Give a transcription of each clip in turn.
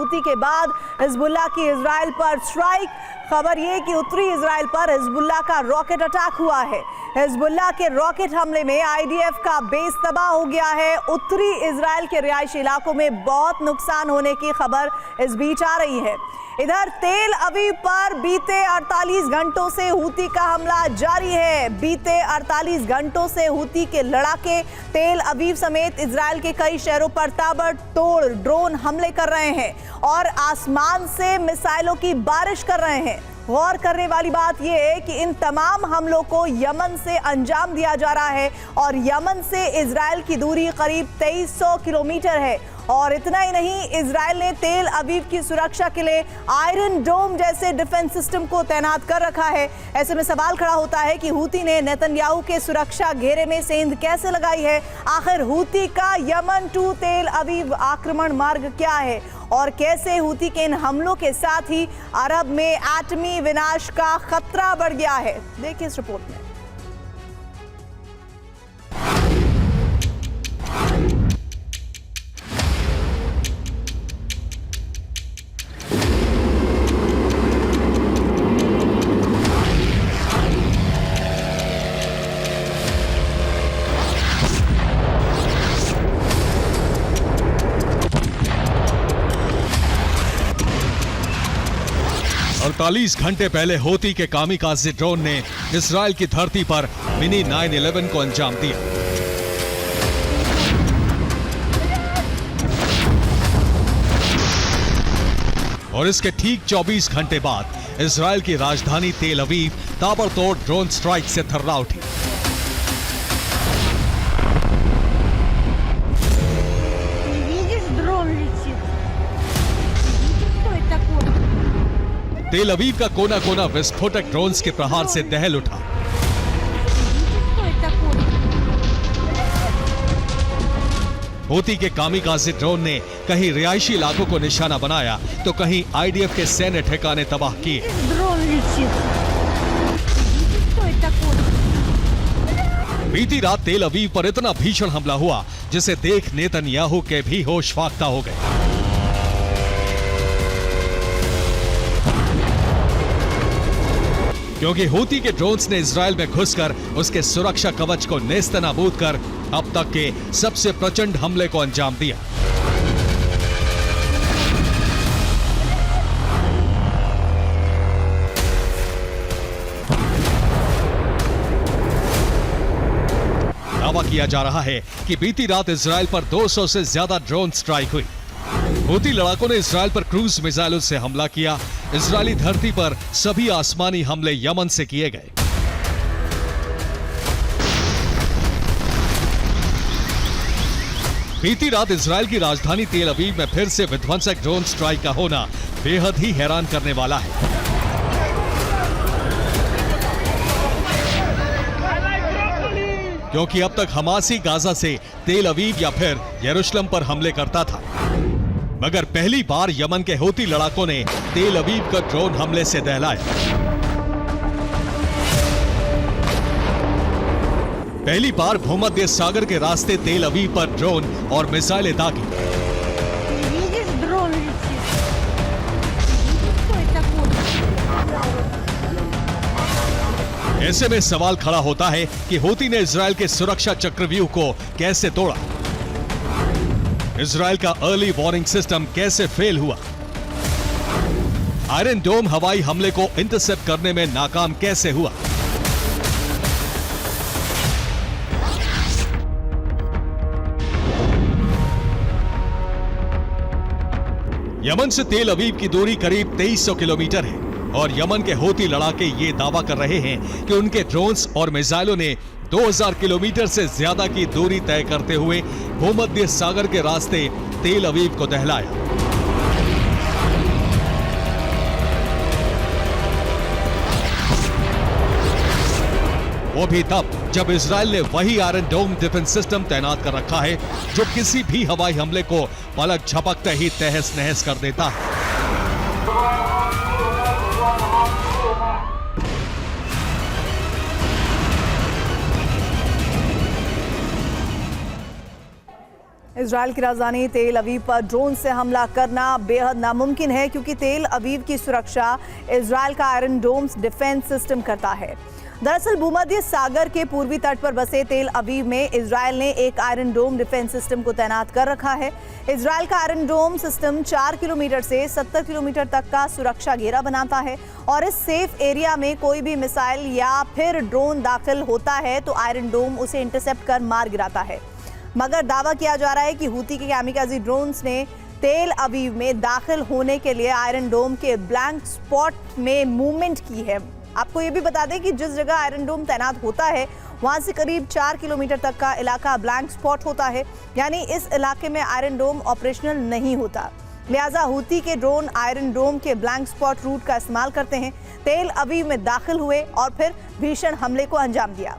Houthi के बाद Hezbollah की इजराइल पर स्ट्राइक। खबर ये कि उत्तरी इजराइल पर हिजबुल्लाह का रॉकेट अटैक हुआ है। हिजबुल्लाह के रॉकेट हमले में आईडीएफ का बेस तबाह हो गया है। उत्तरी इजराइल के रिहायशी इलाकों में बहुत नुकसान होने की खबर इस बीच आ रही है। इधर तेल अवीव पर बीते 48 घंटों से हूती का हमला जारी है। बीते 48 घंटों से हूती के लड़ाके तेल अवीव समेत इजराइल के कई शहरों पर ताबड़तोड़ ड्रोन हमले कर रहे हैं और आसमान से मिसाइलों की बारिश कर रहे हैं। गौर करने वाली बात यह है कि इन तमाम हमलों को यमन से अंजाम दिया जा रहा है और यमन से इजराइल की दूरी करीब 2300 किलोमीटर है। और इतना ही नहीं, इजराइल ने तेल अवीव की सुरक्षा के लिए आयरन डोम जैसे डिफेंस सिस्टम को तैनात कर रखा है। ऐसे में सवाल खड़ा होता है कि हूती ने नेतन्याहू के सुरक्षा घेरे में सेंध कैसे लगाई है। आखिर हूती का यमन टू तेल अवीव आक्रमण मार्ग क्या है और कैसे हूती के इन हमलों के साथ ही अरब में एटमी विनाश का खतरा बढ़ गया है। देखिए इस रिपोर्ट में। 48 घंटे पहले हूती के कामिकाज़े ड्रोन ने इजराइल की धरती पर मिनी 9/11 को अंजाम दिया। और इसके ठीक 24 घंटे बाद इजराइल की राजधानी तेल अवीव ताबड़तोड़ ड्रोन स्ट्राइक से थर्रा उठी। तेल अवीव का कोना कोना विस्फोटक ड्रोन्स के प्रहार से दहल उठा। हूती के कामिकाज़े ड्रोन ने कहीं रिहायशी इलाकों को निशाना बनाया तो कहीं आईडीएफ के सैन्य ठिकाने तबाह किए। बीती रात तेल अवीव पर इतना भीषण हमला हुआ जिसे देख नेतन्याहू के भी होश फाख्ता हो गए। क्योंकि हूती के ड्रोन्स ने इजराइल में घुसकर उसके सुरक्षा कवच को नेस्तनाबूद कर अब तक के सबसे प्रचंड हमले को अंजाम दिया। दावा किया जा रहा है कि बीती रात इजराइल पर 200 से ज्यादा ड्रोन स्ट्राइक हुई। हूती लड़ाकों ने इजराइल पर क्रूज मिसाइलों से हमला किया। इजरायली धरती पर सभी आसमानी हमले यमन से किए गए। बीती रात इजराइल की राजधानी तेल अवीव में फिर से विध्वंसक ड्रोन स्ट्राइक का होना बेहद ही हैरान करने वाला है। क्योंकि अब तक हमास ही गाजा से तेल अवीव या फिर यरूशलेम पर हमले करता था, मगर पहली बार यमन के हूती लड़ाकों ने तेल अवीव का ड्रोन हमले से दहलाया। पहली बार भूमध्य सागर के रास्ते तेल अवीव पर ड्रोन और मिसाइलें दागी। ऐसे में सवाल खड़ा होता है कि हूती ने इजराइल के सुरक्षा चक्रव्यूह को कैसे तोड़ा। इजराइल का अर्ली वार्निंग सिस्टम कैसे फेल हुआ। आयरन डोम हवाई हमले को इंटरसेप्ट करने में नाकाम कैसे हुआ। यमन से तेल अवीव की दूरी करीब 2300 किलोमीटर है और यमन के हूती लड़ाके ये दावा कर रहे हैं कि उनके ड्रोन्स और मिसाइलों ने 2000 किलोमीटर से ज्यादा की दूरी तय करते हुए भूमध्य सागर के रास्ते तेल अवीव को दहलाया। वो भी तब जब इजराइल ने वही आयरन डोम डिफेंस सिस्टम तैनात कर रखा है जो किसी भी हवाई हमले को पलक झपकते ही तहस नहस कर देता है। इजराइल की राजधानी तेल अवीव पर ड्रोन से हमला करना बेहद नामुमकिन है क्योंकि तेल अवीव की सुरक्षा इजराइल का आयरन डोम डिफेंस सिस्टम करता है। दरअसल भूमध्य सागर के पूर्वी तट पर बसे तेल अवीव में इजराइल ने एक आयरन डोम डिफेंस सिस्टम को तैनात कर रखा है। इजराइल का आयरन डोम सिस्टम 4 किलोमीटर से 70 किलोमीटर तक का सुरक्षा घेरा बनाता है और इस सेफ एरिया में कोई भी मिसाइल या फिर ड्रोन दाखिल होता है तो आयरन डोम उसे इंटरसेप्ट कर मार गिराता है। मगर दावा किया जा रहा है कि हूती के कैमिकाजी ड्रोन्स ने तेल अवीव में दाखिल होने के लिए आयरन डोम के ब्लैंक स्पॉट में मूवमेंट की है। आपको ये भी बता दें कि जिस जगह आयरन डोम तैनात होता है वहां से करीब 4 किलोमीटर तक का इलाका ब्लैंक स्पॉट होता है, यानी इस इलाके में आयरन डोम ऑपरेशनल नहीं होता। लिहाजा हूती के ड्रोन आयरन डोम के ब्लैंक स्पॉट रूट का इस्तेमाल करते हैं, तेल अवीव में दाखिल हुए और फिर भीषण हमले को अंजाम दिया।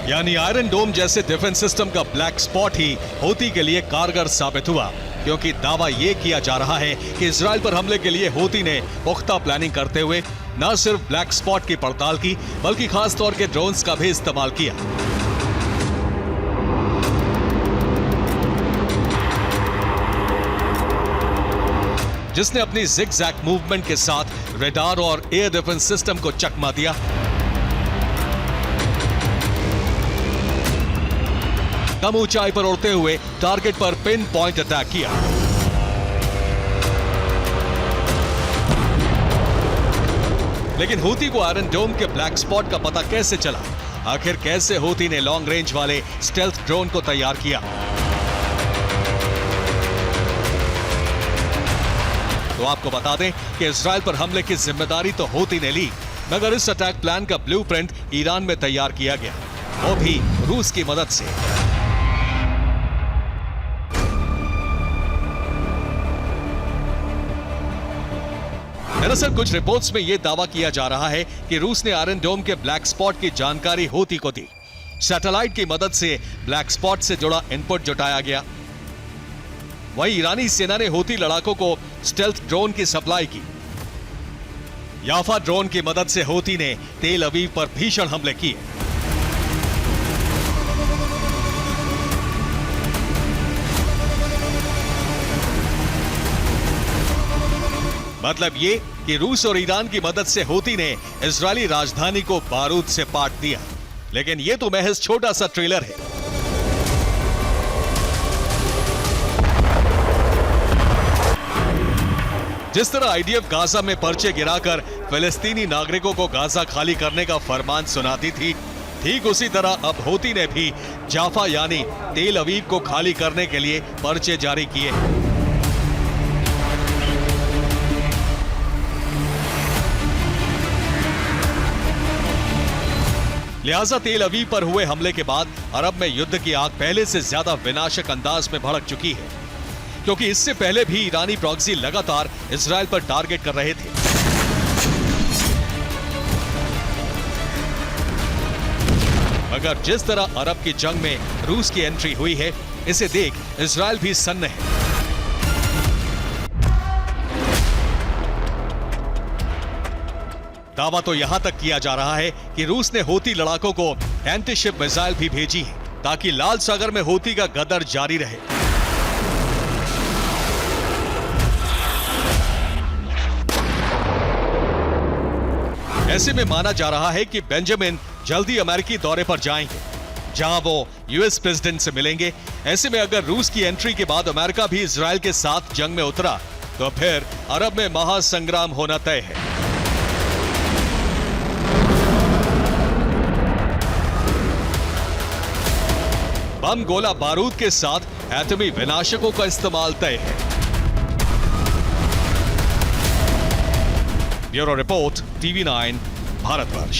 यानी आयरन डोम जैसे डिफेंस सिस्टम का ब्लैक स्पॉट ही हूती के लिए कारगर साबित हुआ, क्योंकि दावा यह किया जा रहा है कि इजराइल पर हमले के लिए हूती ने पुख्ता प्लानिंग करते हुए न सिर्फ ब्लैक स्पॉट की पड़ताल की बल्कि खास तौर के ड्रोन्स का भी इस्तेमाल किया। जिसने अपनी जिग-जैग मूवमेंट के साथ रडार और एयर डिफेंस सिस्टम को चकमा दिया। कम ऊंचाई पर उड़ते हुए टारगेट पर पिन पॉइंट अटैक किया। लेकिन हूती को आयरन डोम के ब्लैक स्पॉट का पता कैसे चला? आखिर कैसे हूती ने लॉन्ग रेंज वाले स्टेल्थ ड्रोन को तैयार किया? तो आपको बता दें कि इजराइल पर हमले की जिम्मेदारी तो हूती ने ली, मगर इस अटैक प्लान का ब्लूप्रिंट ईरान में तैयार किया गया, वो भी रूस की मदद से। दरअसल कुछ रिपोर्ट्स में यह दावा किया जा रहा है कि रूस ने आयरन डोम के ब्लैक स्पॉट की जानकारी हूती को दी। सैटेलाइट की मदद से ब्लैक स्पॉट से जुड़ा इनपुट जुटाया गया। वहीं ईरानी सेना ने हूती लड़ाकों को स्टेल्थ ड्रोन की सप्लाई की। याफा ड्रोन की मदद से हूती ने तेल अवीव पर भीषण हमले किए। मतलब ये कि रूस और ईरान की मदद से हूती ने इजरायली राजधानी को बारूद से पाट दिया। लेकिन ये तो महज छोटा सा ट्रेलर है। जिस तरह आईडीएफ गाजा में पर्चे गिराकर फिलिस्तीनी नागरिकों को गाजा खाली करने का फरमान सुनाती थी, ठीक उसी तरह अब हूती ने भी जाफा यानी तेल अवीव को खाली करने के लिए पर्चे जारी किए। लिहाजा तेल अवीव पर हुए हमले के बाद अरब में युद्ध की आग पहले से ज्यादा विनाशक अंदाज में भड़क चुकी है, क्योंकि इससे पहले भी ईरानी प्रॉक्सी लगातार इजराइल पर टारगेट कर रहे थे। मगर जिस तरह अरब की जंग में रूस की एंट्री हुई है, इसे देख इजराइल भी सन्न है। दावा तो यहां तक किया जा रहा है कि रूस ने हूती लड़ाकों को एंटीशिप मिसाइल भी भेजी है, ताकि लाल सागर में हूती का गदर जारी रहे। ऐसे में माना जा रहा है कि बेंजामिन जल्दी अमेरिकी दौरे पर जाएंगे, जहां वो यूएस प्रेसिडेंट से मिलेंगे। ऐसे में अगर रूस की एंट्री के बाद अमेरिका भी इजराइल के साथ जंग में उतरा, तो फिर अरब में महासंग्राम होना तय है। बम गोला बारूद के साथ एटमी विनाशकों का इस्तेमाल तय है। Bureau report, TV9, Bharatvarsh.